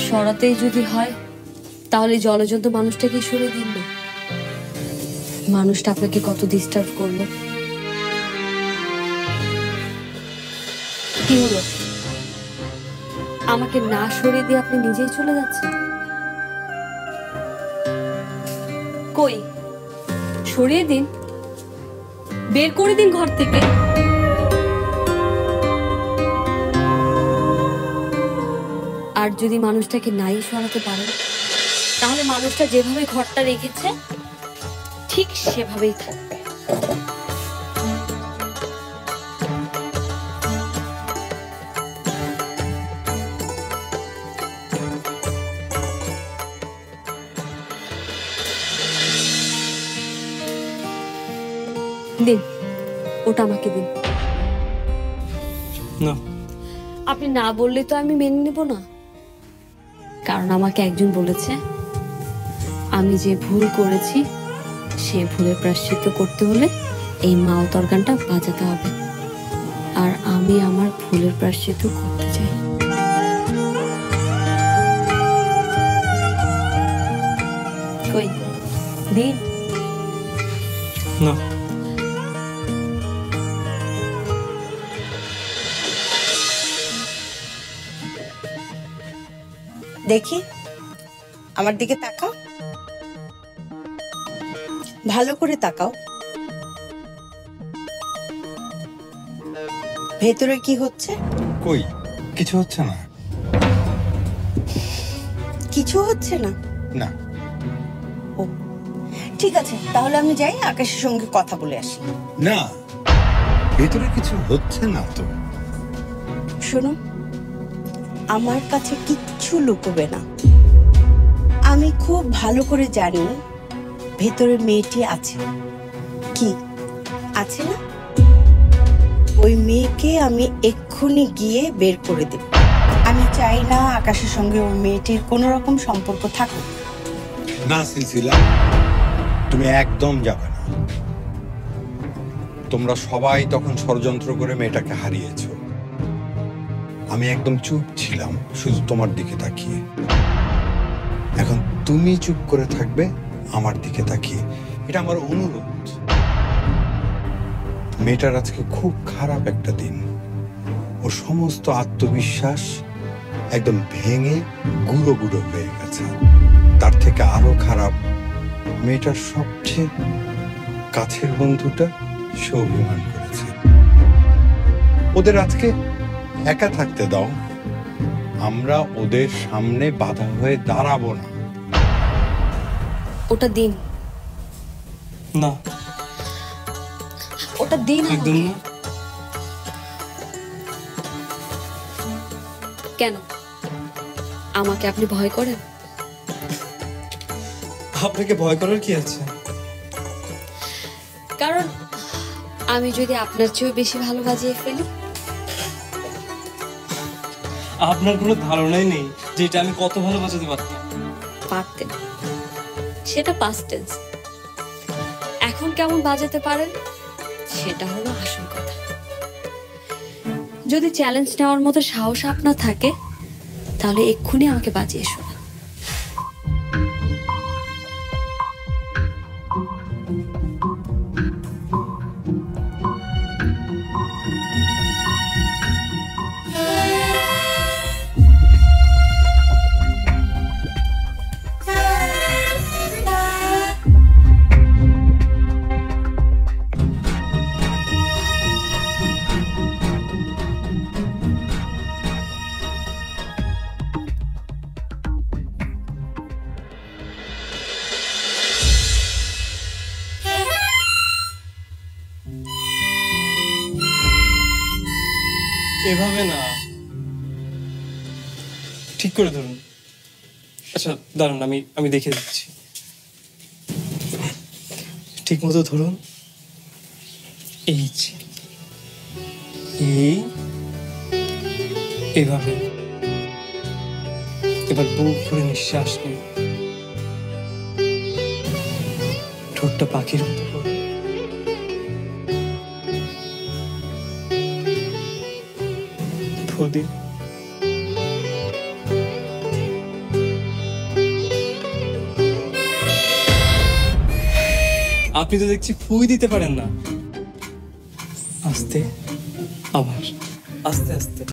সরাতেই যদি হয় তাহলে জলজন্ত মানুষটাকে সরিয়ে দিন না। মানুষটা আপনাকে কত ডিস্টার্ব করলো। কি হলো? আমাকে না সরিয়ে দিয়ে আপনি নিজেই চলে যাচ্ছেন? কই, সরিয়ে দিন, বের করে দিন ঘর থেকে। আর যদি মানুষটাকে নাই সরাতে পারেন তাহলে মানুষটা যেভাবে ঘরটা রেখেছে ঠিক সেভাবেই থাকবে। দিন, ওটা আমাকে দিন। না, আপনি না বললে তো আমি মেনে নেব না। কারণ আমাকে একজন বলেছে আমি যে ভুল করেছি সে ভুলের প্রায়শ্চিত্ত করতে হলে এই মাউথ অর্গানটা বাজাতে হবে। আর আমি আমার ভুলের প্রায়শ্চিত্ত করতে চাই। কই, দিন। না, দেখি, আমার দিকে তাকাও, ভালো করে তাকাও। ভেতরে কি হচ্ছে? কই, কিছু হচ্ছে না। কিছু হচ্ছে না? না। ও, ঠিক আছে, তাহলে আমি যাই, আকাশের সঙ্গে কথা বলে আসি। না, ভেতরে কিছু হচ্ছে না তো। শোনো, আমার কাছে কিচ্ছু লুকোবে না। আমি খুব ভালো করে জানি ভেতরে মেয়েটি আছে। কি আছে না? ওই মেয়েকে আমি এক্ষুনি গিয়ে বের করে দেব। আমি চাই না আকাশের সঙ্গে ওই মেয়েটির কোনো রকম সম্পর্ক থাকুক। না সিলসিলা, তুমি একদম যাবে না। তোমরা সবাই তখন ষড়যন্ত্র করে মেয়েটাকে হারিয়েছো। আমি একদম চুপ ছিলাম, শুধু তোমার দিকে তাকিয়ে। এখন তুমি চুপ করে থাকবে আমার দিকে তাকিয়ে। এটা আমার অনুরোধ। মেয়েটার আজকে খুব খারাপ একটা দিন। ওর সমস্ত আত্মবিশ্বাস একদম ভেঙে গুঁড়ো গুঁড়ো হয়ে গেছে। তার থেকে আরো খারাপ, মেয়েটার সবচেয়ে কাছের বন্ধুটা সে অভিমান করেছে। ওদের আজকে একা থাকতে দাও। আমরা ওদের সামনে বাধা হয়ে দাঁড়াবো না। ওটা দিন। না, ওটা দিন। একদম না। কেন? আমাকে আপনি ভয় করেন? আপনাকে ভয় করার কি আছে? কারণ আমি যদি আপনার চেয়েও বেশি ভালো বাজিয়ে ফেলি। আপনার কোনো ধারণাই নেই যে এটা আমি কত ভালো বাজাতে পারতাম। পারতেন, সেটা পাস্ট টেন্স। এখন কেমন বাজাতে পারেন সেটা হলো আসল কথা। যদি চ্যালেঞ্জ নেওয়ার মতো সাহস আপনার থাকে তাহলে এক্ষুনি আমাকে বাজিয়ে শোনান। এভাবে না, ঠিক করে ধরুন। আচ্ছা দাঁড়ান, আমি দেখে দিচ্ছি। ঠিক মতো ধরুন। এই যে, এভাবে। এবার বুক ভরে নিঃশ্বাস নিন। ঠোঁটটা পাখির মতো করে। ফু দিন। আপনি তো দেখছি ফুই দিতে পারেন না। আস্তে, আবার আস্তে আস্তে।